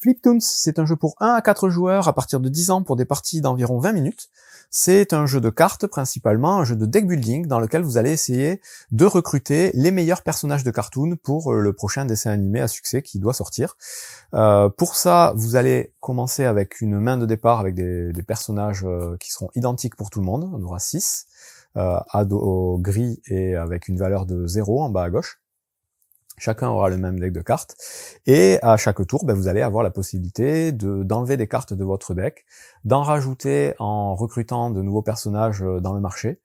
Fliptoons, c'est un jeu pour 1 à 4 joueurs à partir de 10 ans pour des parties d'environ 20 minutes. C'est un jeu de cartes principalement, un jeu de deck building dans lequel vous allez essayer de recruter les meilleurs personnages de cartoon pour le prochain dessin animé à succès qui doit sortir. Pour ça, vous allez commencer avec une main de départ avec des personnages qui seront identiques pour tout le monde. On aura 6, à dos gris et avec une valeur de 0 en bas à gauche. Chacun aura le même deck de cartes, et à chaque tour, vous allez avoir la possibilité d'enlever des cartes de votre deck, d'en rajouter en recrutant de nouveaux personnages dans le marché,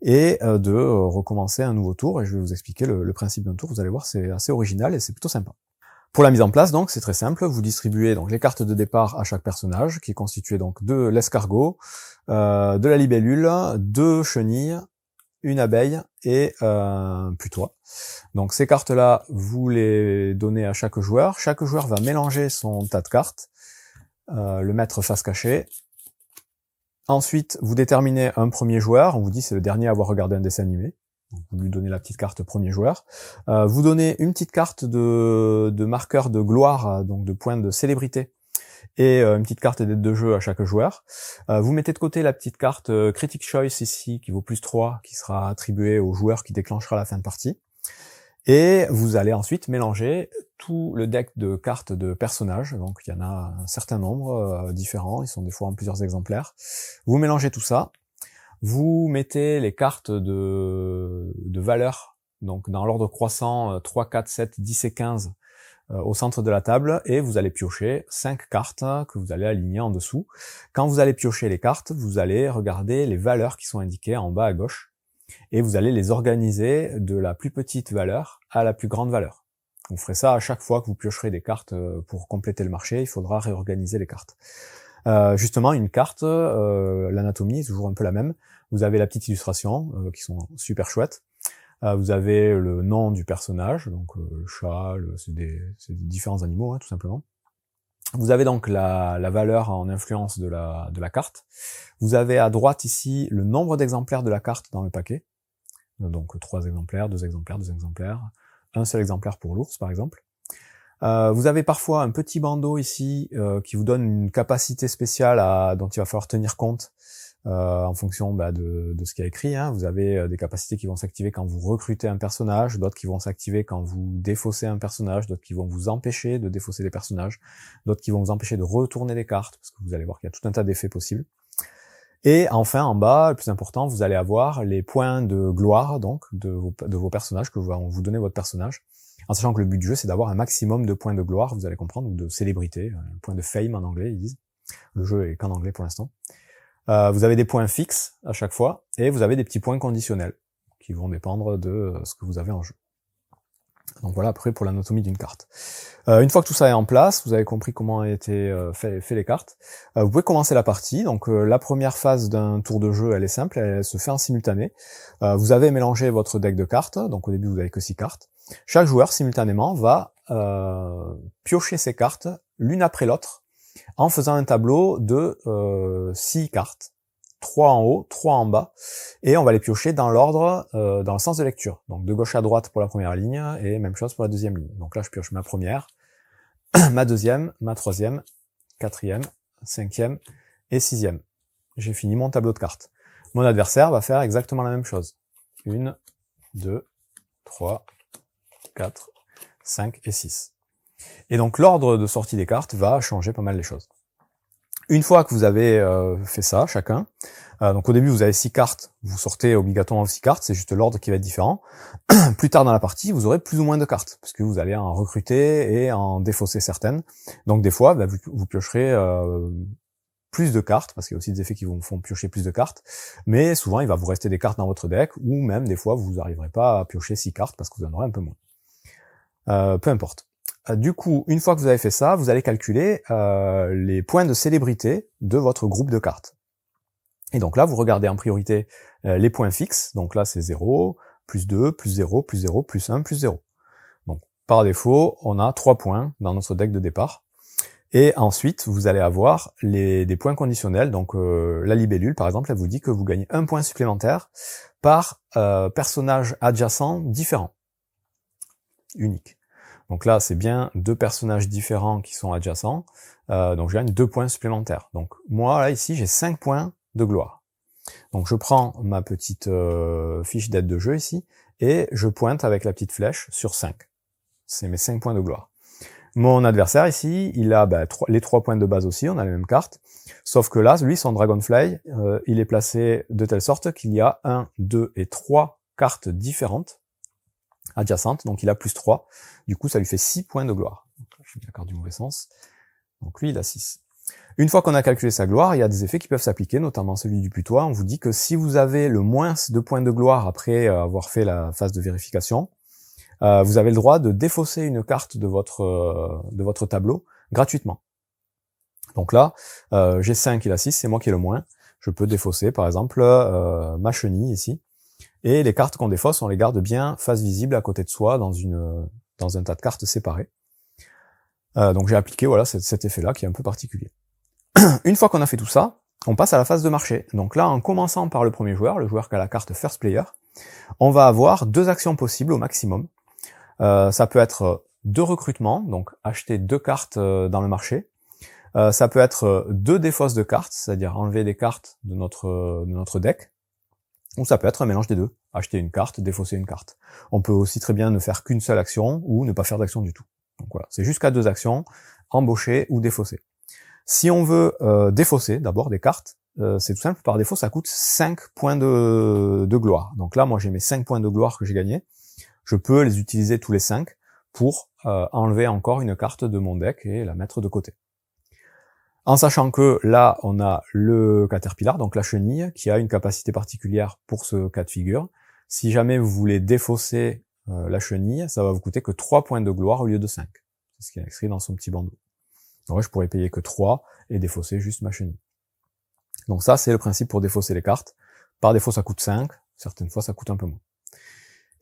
et de recommencer un nouveau tour, et je vais vous expliquer le principe d'un tour, vous allez voir, c'est assez original et c'est plutôt sympa. Pour la mise en place, donc, c'est très simple, vous distribuez donc les cartes de départ à chaque personnage, qui est constitué donc de l'escargot, de la libellule, 2 chenilles, une abeille et un putois. Donc ces cartes-là, vous les donnez à chaque joueur. Chaque joueur va mélanger son tas de cartes, le mettre face cachée. Ensuite, vous déterminez un premier joueur. On vous dit c'est le dernier à avoir regardé un dessin animé. Donc, vous lui donnez la petite carte premier joueur. Vous donnez une petite carte de marqueur de gloire, donc de points de célébrité, et une petite carte d'aide de jeu à chaque joueur. Vous mettez de côté la petite carte Critic Choice ici, qui vaut +3, qui sera attribuée au joueur qui déclenchera la fin de partie. Et vous allez ensuite mélanger tout le deck de cartes de personnages, donc il y en a un certain nombre différents, ils sont des fois en plusieurs exemplaires. Vous mélangez tout ça, vous mettez les cartes de valeur, donc dans l'ordre croissant 3, 4, 7, 10 et 15, au centre de la table, et vous allez piocher 5 cartes que vous allez aligner en dessous. Quand vous allez piocher les cartes, vous allez regarder les valeurs qui sont indiquées en bas à gauche, et vous allez les organiser de la plus petite valeur à la plus grande valeur. Vous ferez ça à chaque fois que vous piocherez des cartes pour compléter le marché, il faudra réorganiser les cartes. Justement, une carte, l'anatomie est toujours un peu la même. Vous avez la petite illustration, qui sont super chouettes. Vous avez le nom du personnage, donc le chat, c'est des différents animaux, hein, tout simplement. Vous avez donc la valeur en influence de la carte. Vous avez à droite ici le nombre d'exemplaires de la carte dans le paquet. Donc 3 exemplaires, 2 exemplaires, 2 exemplaires, un seul exemplaire pour l'ours par exemple. Vous avez parfois un petit bandeau ici qui vous donne une capacité spéciale dont il va falloir tenir compte en fonction de ce qu'il y a écrit. Hein. Vous avez des capacités qui vont s'activer quand vous recrutez un personnage, d'autres qui vont s'activer quand vous défaussez un personnage, d'autres qui vont vous empêcher de défausser des personnages, d'autres qui vont vous empêcher de retourner des cartes, parce que vous allez voir qu'il y a tout un tas d'effets possibles. Et enfin, en bas, le plus important, vous allez avoir les points de gloire donc de vos personnages, que vous donnez votre personnage, en sachant que le but du jeu, c'est d'avoir un maximum de points de gloire, vous allez comprendre, ou de célébrité, un point de fame en anglais, ils disent. Le jeu est qu'en anglais pour l'instant. Vous avez des points fixes à chaque fois, et vous avez des petits points conditionnels, qui vont dépendre de ce que vous avez en jeu. Donc voilà, après pour l'anatomie d'une carte. Une fois que tout ça est en place, vous avez compris comment ont été fait les cartes, vous pouvez commencer la partie. Donc la première phase d'un tour de jeu, elle est simple, elle se fait en simultané. Vous avez mélangé votre deck de cartes, donc au début vous avez que 6 cartes. Chaque joueur, simultanément, va piocher ses cartes l'une après l'autre, en faisant un tableau de 6 cartes, 3 en haut, 3 en bas, et on va les piocher dans l'ordre, dans le sens de lecture. Donc de gauche à droite pour la première ligne, et même chose pour la deuxième ligne. Donc là je pioche ma première, ma deuxième, ma troisième, quatrième, cinquième et sixième. J'ai fini mon tableau de cartes. Mon adversaire va faire exactement la même chose. 1, 2, 3, 4, 5 et 6. Et donc l'ordre de sortie des cartes va changer pas mal les choses. Une fois que vous avez fait ça, chacun, donc au début vous avez 6 cartes, vous sortez obligatoirement 6 cartes, c'est juste l'ordre qui va être différent. Plus tard dans la partie, vous aurez plus ou moins de cartes, parce que vous allez en recruter et en défausser certaines. Donc des fois, vous piocherez plus de cartes, parce qu'il y a aussi des effets qui vous font piocher plus de cartes, mais souvent il va vous rester des cartes dans votre deck, ou même des fois vous n'arriverez pas à piocher 6 cartes, parce que vous en aurez un peu moins. Peu importe. Du coup, une fois que vous avez fait ça, vous allez calculer les points de célébrité de votre groupe de cartes. Et donc là, vous regardez en priorité les points fixes, donc là c'est 0, plus 2, plus 0, plus 0, plus 1, plus 0. Donc par défaut, on a 3 points dans notre deck de départ. Et ensuite, vous allez avoir des points conditionnels, donc la libellule par exemple, elle vous dit que vous gagnez 1 point supplémentaire par personnage adjacent différent, unique. Donc là, c'est bien deux personnages différents qui sont adjacents, donc je gagne 2 points supplémentaires. Donc moi, là, ici, j'ai 5 points de gloire. Donc je prends ma petite fiche d'aide de jeu ici, et je pointe avec la petite flèche sur 5. C'est mes 5 points de gloire. Mon adversaire ici, il a les 3 points de base aussi, on a les mêmes cartes, sauf que là, lui, son Dragonfly, il est placé de telle sorte qu'il y a 1, 2 et 3 cartes différentes, adjacentes, donc il a plus 3, du coup ça lui fait 6 points de gloire. Donc, je mets la carte du mauvais sens, donc lui il a 6. Une fois qu'on a calculé sa gloire, il y a des effets qui peuvent s'appliquer, notamment celui du putois. On vous dit que si vous avez le moins de points de gloire après avoir fait la phase de vérification, vous avez le droit de défausser une carte de votre tableau gratuitement. Donc là, j'ai 5, il a 6, c'est moi qui ai le moins. Je peux défausser par exemple ma chenille ici. Et les cartes qu'on défausse, on les garde bien face visible à côté de soi dans un tas de cartes séparées. Donc j'ai appliqué voilà cet effet-là qui est un peu particulier. Une fois qu'on a fait tout ça, on passe à la phase de marché. Donc là, en commençant par le premier joueur, le joueur qui a la carte First Player, on va avoir 2 actions possibles au maximum. Ça peut être 2 recrutements, donc acheter 2 cartes dans le marché. Ça peut être 2 défausses de cartes, c'est-à-dire enlever des cartes de notre deck. Ou ça peut être un mélange des deux, acheter une carte, défausser une carte. On peut aussi très bien ne faire qu'une seule action ou ne pas faire d'action du tout. Donc voilà, c'est jusqu'à 2 actions, embaucher ou défausser. Si on veut défausser d'abord des cartes, c'est tout simple, par défaut ça coûte 5 points de gloire. Donc là, moi j'ai mes 5 points de gloire que j'ai gagnés, je peux les utiliser tous les 5 pour enlever encore une carte de mon deck et la mettre de côté. En sachant que là, on a le Caterpillar, donc la chenille, qui a une capacité particulière pour ce cas de figure. Si jamais vous voulez défausser la chenille, ça va vous coûter que 3 points de gloire au lieu de 5. C'est ce qu'il a écrit dans son petit bandeau. Donc je pourrais payer que 3 et défausser juste ma chenille. Donc ça, c'est le principe pour défausser les cartes. Par défaut, ça coûte 5, certaines fois, ça coûte un peu moins.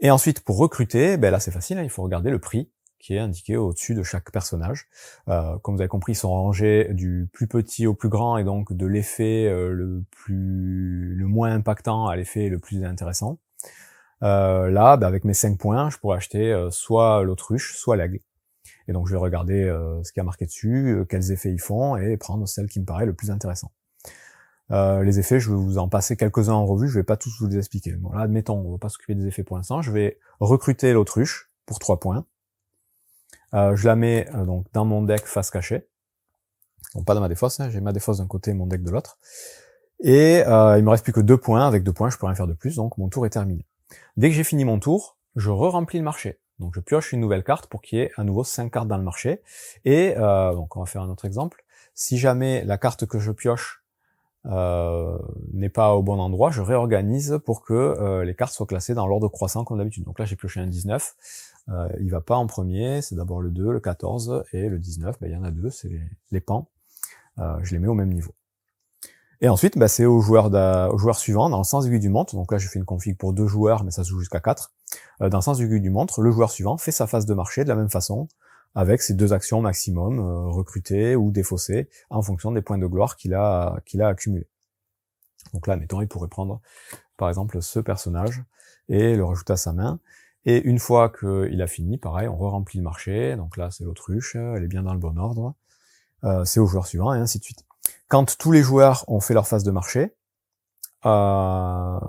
Et ensuite, pour recruter, là c'est facile, il faut regarder le prix qui est indiqué au-dessus de chaque personnage. Comme vous avez compris, ils sont rangés du plus petit au plus grand, et donc de l'effet le moins impactant à l'effet le plus intéressant. Là, avec mes 5 points, je pourrais acheter soit l'autruche, soit l'aigle. Et donc je vais regarder ce qui a marqué dessus, quels effets ils font, et prendre celle qui me paraît le plus intéressant. Les effets, je vais vous en passer quelques-uns en revue, je vais pas tous vous les expliquer. Bon là, admettons, on va pas s'occuper des effets pour l'instant, je vais recruter l'autruche pour 3 points. Je la mets donc dans mon deck face cachée. Donc pas dans ma défausse, j'ai ma défausse d'un côté et mon deck de l'autre. Et il me reste plus que 2 points, avec 2 points je peux rien faire de plus, donc mon tour est terminé. Dès que j'ai fini mon tour, je re-remplis le marché. Donc je pioche une nouvelle carte pour qu'il y ait à nouveau 5 cartes dans le marché. Et donc on va faire un autre exemple. Si jamais la carte que je pioche n'est pas au bon endroit, je réorganise pour que les cartes soient classées dans l'ordre croissant comme d'habitude. Donc là j'ai pioché un 19. Il va pas en premier, c'est d'abord le 2, le 14 et le 19, il y en a 2, c'est les pans. Je les mets au même niveau. Et ensuite, c'est au joueur suivant, dans le sens aiguille du montre. Donc là, j'ai fait une config pour 2 joueurs, mais ça se joue jusqu'à 4. Dans le sens aiguille du montre, le joueur suivant fait sa phase de marché de la même façon, avec ses 2 actions maximum, recruter ou défausser, en fonction des points de gloire qu'il a accumulés. Donc là, mettons, il pourrait prendre, par exemple, ce personnage et le rajouter à sa main. Et une fois qu'il a fini, pareil, on re-remplit le marché. Donc là, c'est l'autruche, elle est bien dans le bon ordre. C'est au joueur suivant, et ainsi de suite. Quand tous les joueurs ont fait leur phase de marché,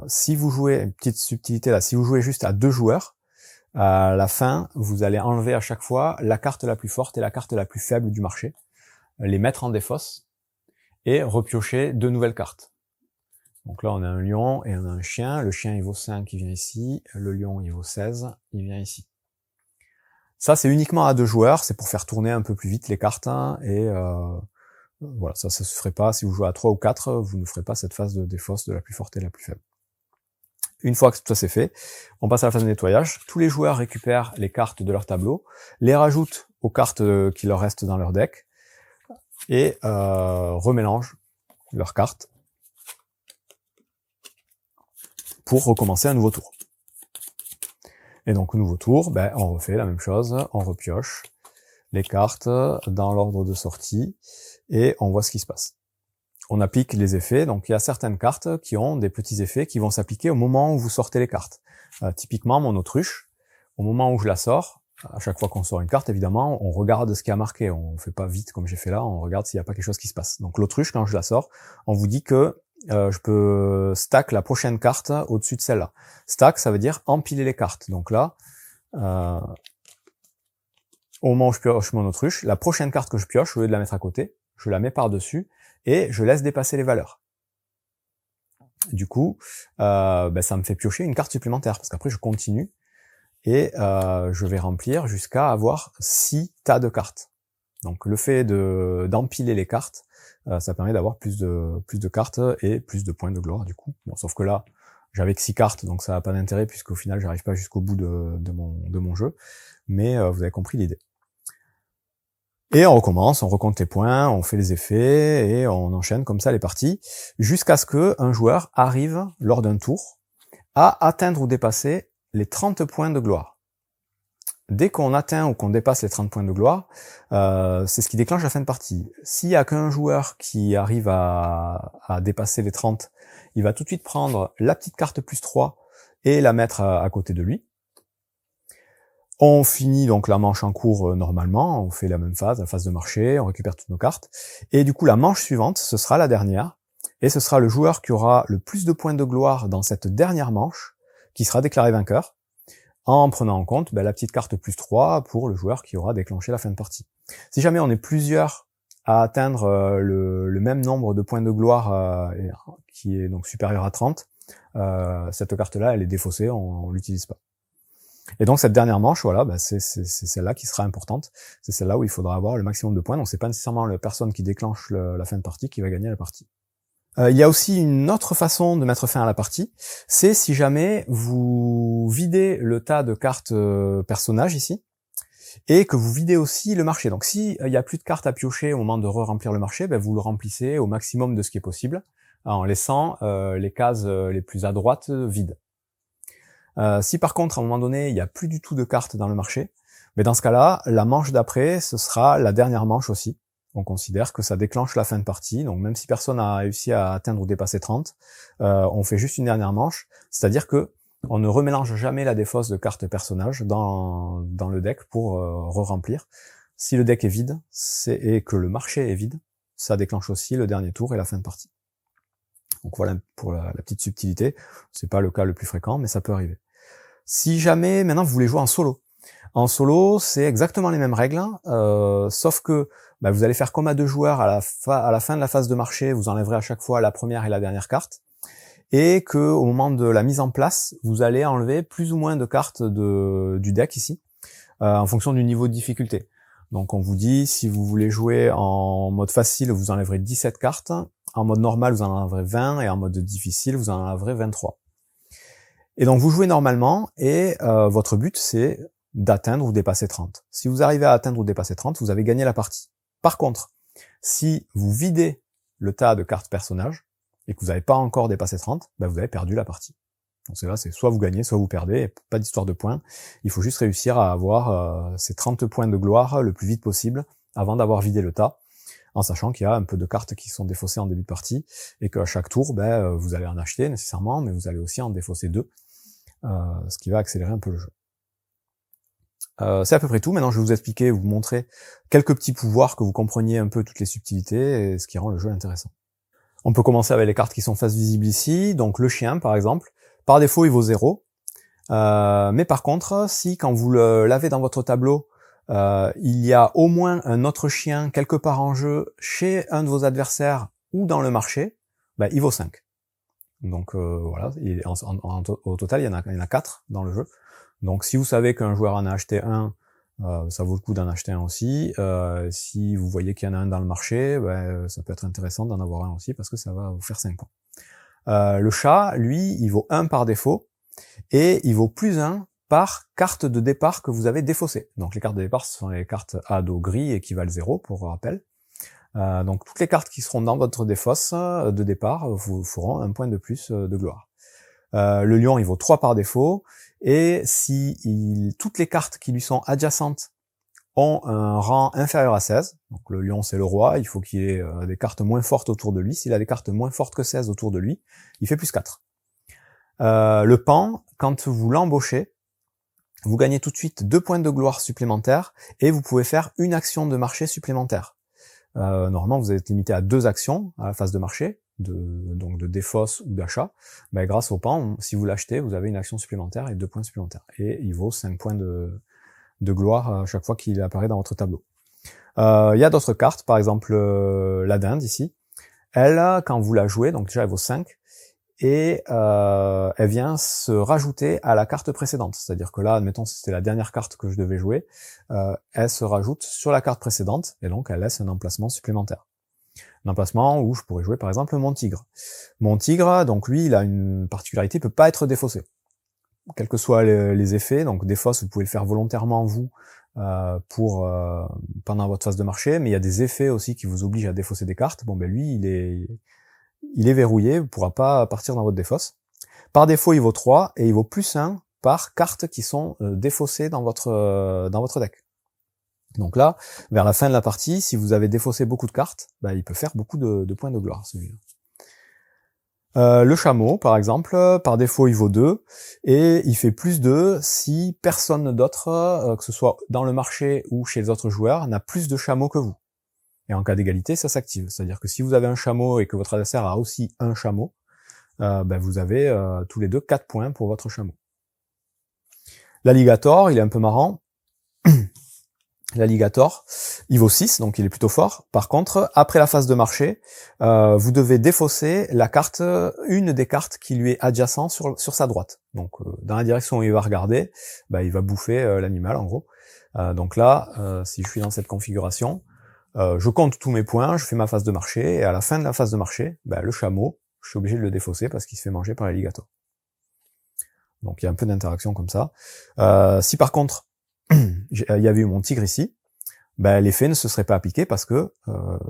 si vous jouez, une petite subtilité là, si vous jouez juste à 2 joueurs, à la fin, vous allez enlever à chaque fois la carte la plus forte et la carte la plus faible du marché, les mettre en défausse, et repiocher 2 nouvelles cartes. Donc là, on a un lion et on a un chien. Le chien, il vaut 5, il vient ici. Le lion, il vaut 16, il vient ici. Ça, c'est uniquement à 2 joueurs. C'est pour faire tourner un peu plus vite les cartes. Et voilà, ça se ferait pas. Si vous jouez à 3 ou 4, vous ne ferez pas cette phase de défausse de la plus forte et la plus faible. Une fois que tout ça c'est fait, on passe à la phase de nettoyage. Tous les joueurs récupèrent les cartes de leur tableau, les rajoutent aux cartes qui leur restent dans leur deck, et remélangent leurs cartes pour recommencer un nouveau tour. Et donc au nouveau tour, on refait la même chose, on repioche les cartes dans l'ordre de sortie et on voit ce qui se passe. On applique les effets, donc il y a certaines cartes qui ont des petits effets qui vont s'appliquer au moment où vous sortez les cartes. Typiquement mon autruche, au moment où je la sors, à chaque fois qu'on sort une carte, évidemment, on regarde ce qui a marqué. On fait pas vite comme j'ai fait là, on regarde s'il n'y a pas quelque chose qui se passe. Donc l'autruche, quand je la sors, on vous dit que je peux stack la prochaine carte au-dessus de celle-là. Stack, ça veut dire empiler les cartes. Donc là, au moment où je pioche mon autruche, la prochaine carte que je pioche, au lieu de la mettre à côté, je la mets par-dessus et je laisse dépasser les valeurs. Du coup, ça me fait piocher une carte supplémentaire, parce qu'après je continue et je vais remplir jusqu'à avoir 6 tas de cartes. Donc le fait d'empiler les cartes, ça permet d'avoir plus de cartes et plus de points de gloire du coup. Bon, sauf que là, j'avais que 6 cartes, donc ça n'a pas d'intérêt puisqu'au final j'arrive pas jusqu'au bout de mon jeu. Mais vous avez compris l'idée. Et on recommence, on recompte les points, on fait les effets et on enchaîne comme ça les parties jusqu'à ce que un joueur arrive lors d'un tour à atteindre ou dépasser les 30 points de gloire. Dès qu'on atteint ou qu'on dépasse les 30 points de gloire, c'est ce qui déclenche la fin de partie. S'il y a qu'un joueur qui arrive à dépasser les 30, il va tout de suite prendre la petite carte plus 3 et la mettre à côté de lui. On finit donc la manche en cours normalement, on fait la même phase, la phase de marché, on récupère toutes nos cartes. Et du coup, la manche suivante, ce sera la dernière. Et ce sera le joueur qui aura le plus de points de gloire dans cette dernière manche qui sera déclaré vainqueur, en prenant en compte la petite carte plus 3 pour le joueur qui aura déclenché la fin de partie. Si jamais on est plusieurs à atteindre le même nombre de points de gloire qui est donc supérieur à 30, cette carte-là, elle est défaussée, on l'utilise pas. Et donc cette dernière manche, voilà, c'est celle-là qui sera importante. C'est celle-là où il faudra avoir le maximum de points. Donc c'est pas nécessairement la personne qui déclenche la fin de partie qui va gagner la partie. Il y a aussi une autre façon de mettre fin à la partie, c'est si jamais vous videz le tas de cartes personnages ici, et que vous videz aussi le marché. Donc si il y a plus de cartes à piocher au moment de re-remplir le marché, vous le remplissez au maximum de ce qui est possible, en laissant les cases les plus à droite vides. Si par contre, à un moment donné, il n'y a plus du tout de cartes dans le marché, dans ce cas-là, la manche d'après, ce sera la dernière manche aussi. On considère que ça déclenche la fin de partie, donc même si personne n'a réussi à atteindre ou dépasser 30, on fait juste une dernière manche, c'est-à-dire que on ne remélange jamais la défausse de cartes personnages dans le deck pour re-remplir. Si le deck est vide, et que le marché est vide, ça déclenche aussi le dernier tour et la fin de partie. Donc voilà pour la petite subtilité, c'est pas le cas le plus fréquent, mais ça peut arriver. Si jamais maintenant vous voulez jouer en solo, c'est exactement les mêmes règles, sauf que vous allez faire comme à 2 joueurs à la fin de la phase de marché, vous enlèverez à chaque fois la première et la dernière carte, et que au moment de la mise en place, vous allez enlever plus ou moins de cartes du deck ici, en fonction du niveau de difficulté. Donc on vous dit, si vous voulez jouer en mode facile, vous enlèverez 17 cartes, en mode normal, vous en enlèverez 20, et en mode difficile, vous en enlèverez 23. Et donc vous jouez normalement, et votre but c'est d'atteindre ou dépasser 30. Si vous arrivez à atteindre ou dépasser 30, vous avez gagné la partie. Par contre, si vous videz le tas de cartes personnages, et que vous n'avez pas encore dépassé 30, vous avez perdu la partie. Donc c'est soit vous gagnez, soit vous perdez, et pas d'histoire de points. Il faut juste réussir à avoir ces 30 points de gloire le plus vite possible, avant d'avoir vidé le tas, en sachant qu'il y a un peu de cartes qui sont défaussées en début de partie, et qu'à chaque tour, vous allez en acheter nécessairement, mais vous allez aussi en défausser 2, ce qui va accélérer un peu le jeu. C'est à peu près tout. Maintenant, je vais vous expliquer, vous montrer quelques petits pouvoirs, que vous compreniez un peu toutes les subtilités, et ce qui rend le jeu intéressant. On peut commencer avec les cartes qui sont face visible ici. Donc le chien, par exemple, par défaut, il vaut 0. Mais par contre, si quand vous l'avez dans votre tableau, il y a au moins un autre chien quelque part en jeu, chez un de vos adversaires ou dans le marché, il vaut 5. Donc voilà, au total, il y en a 4 dans le jeu. Donc si vous savez qu'un joueur en a acheté un, ça vaut le coup d'en acheter un aussi. Si vous voyez qu'il y en a un dans le marché, ça peut être intéressant d'en avoir un aussi, parce que ça va vous faire 5 points. Le chat, lui, il vaut 1 par défaut, et il vaut plus 1 par carte de départ que vous avez défaussée. Donc les cartes de départ, ce sont les cartes à dos gris et qui valent 0, pour rappel. Donc toutes les cartes qui seront dans votre défausse de départ vous feront 1 point de plus de gloire. Le lion, il vaut 3 par défaut, et si toutes les cartes qui lui sont adjacentes ont un rang inférieur à 16, donc le lion c'est le roi, il faut qu'il ait des cartes moins fortes autour de lui. S'il a des cartes moins fortes que 16 autour de lui, il fait plus 4. Le pan, quand vous l'embauchez, vous gagnez tout de suite 2 points de gloire supplémentaires et vous pouvez faire une action de marché supplémentaire. Normalement, vous êtes limité à 2 actions à la phase de marché, donc de défausse ou d'achat. Ben, grâce au pan, si vous l'achetez, vous avez une action supplémentaire et 2 points supplémentaires. Et il vaut 5 points de gloire à chaque fois qu'il apparaît dans votre tableau. Il y a d'autres cartes, par exemple la dinde ici. Elle, quand vous la jouez, donc déjà elle vaut 5, et elle vient se rajouter à la carte précédente. C'est-à-dire que là, admettons si c'était la dernière carte que je devais jouer, elle se rajoute sur la carte précédente, et donc elle laisse un emplacement supplémentaire. Un emplacement où je pourrais jouer par exemple mon tigre. Mon tigre, donc lui, il a une particularité, il peut pas être défaussé. Quels que soient les effets, donc défausse, vous pouvez le faire volontairement vous, pendant votre phase de marché, mais il y a des effets aussi qui vous obligent à défausser des cartes. Bon ben lui, il est verrouillé, il pourra pas partir dans votre défausse. Par défaut, il vaut 3 et il vaut plus 1 par cartes qui sont défaussées dans votre deck. Donc là, vers la fin de la partie, si vous avez défaussé beaucoup de cartes, bah, il peut faire beaucoup de points de gloire, celui-là. Le chameau, par exemple, par défaut, il vaut 2, et il fait plus 2 si personne d'autre, que ce soit dans le marché ou chez les autres joueurs, n'a plus de chameaux que vous. Et en cas d'égalité, ça s'active. C'est-à-dire que si vous avez un chameau et que votre adversaire a aussi un chameau, ben vous avez tous les deux 4 points pour votre chameau. L'alligator, il est un peu marrant. L'alligator, il vaut 6, donc il est plutôt fort. Par contre, après la phase de marché, vous devez défausser la carte, une des cartes qui lui est adjacente sur sa droite. Donc dans la direction où il va regarder, ben, il va bouffer l'animal en gros. Donc là, si je suis dans cette configuration, je compte tous mes points, je fais ma phase de marché, et à la fin de la phase de marché, ben, le chameau, je suis obligé de le défausser parce qu'il se fait manger par l'alligator. Donc il y a un peu d'interaction comme ça. Si par contre, il y avait eu mon tigre ici, ben, l'effet ne se serait pas appliqué parce que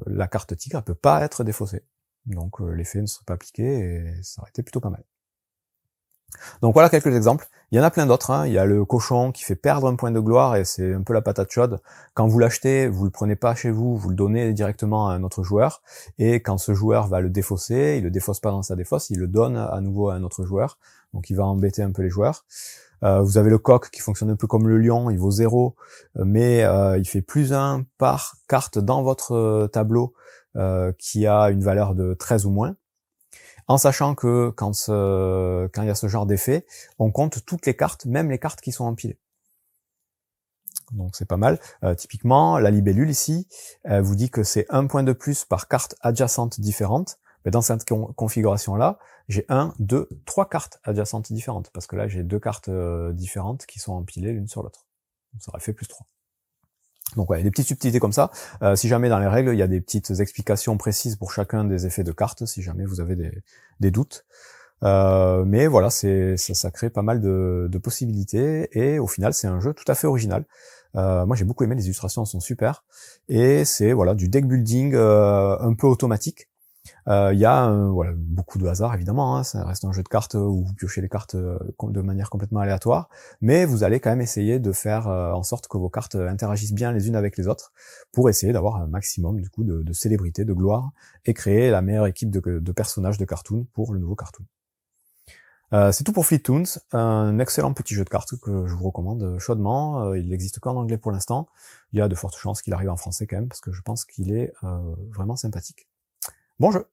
la carte tigre ne peut pas être défaussée. Donc l'effet ne serait pas appliqué et ça aurait été plutôt pas mal. Donc voilà quelques exemples. Il y en a plein d'autres, hein. Il y a le cochon qui fait perdre un point de gloire et c'est un peu la patate chaude. Quand vous l'achetez, vous le prenez pas chez vous, vous le donnez directement à un autre joueur. Et quand ce joueur va le défausser, il le défausse pas dans sa défausse, il le donne à nouveau à un autre joueur. Donc il va embêter un peu les joueurs. Vous avez le coq qui fonctionne un peu comme le lion, il vaut 0, mais il fait plus 1 par carte dans votre tableau qui a une valeur de 13 ou moins. En sachant que quand il y a ce genre d'effet, on compte toutes les cartes, même les cartes qui sont empilées. Donc c'est pas mal. Typiquement, la libellule ici, elle vous dit que c'est 1 point de plus par carte adjacente différente. Mais dans cette configuration-là, j'ai 1, 2, 3 cartes adjacentes différentes, parce que là j'ai 2 cartes différentes qui sont empilées l'une sur l'autre. Donc ça aurait fait plus 3. Donc ouais, des petites subtilités comme ça. Si jamais dans les règles, il y a des petites explications précises pour chacun des effets de cartes, si jamais vous avez des doutes. Mais voilà, ça crée pas mal de possibilités, et au final c'est un jeu tout à fait original. Moi j'ai beaucoup aimé, les illustrations sont super, et c'est voilà du deck building un peu automatique. Il y a voilà, beaucoup de hasard évidemment, hein, ça reste un jeu de cartes où vous piochez les cartes de manière complètement aléatoire, mais vous allez quand même essayer de faire en sorte que vos cartes interagissent bien les unes avec les autres pour essayer d'avoir un maximum du coup de célébrité, de gloire, et créer la meilleure équipe de personnages de cartoon pour le nouveau cartoon. C'est tout pour Fleet Toons, un excellent petit jeu de cartes que je vous recommande chaudement. Il n'existe qu'en anglais pour l'instant, il y a de fortes chances qu'il arrive en français quand même, parce que je pense qu'il est vraiment sympathique. Bon jeu!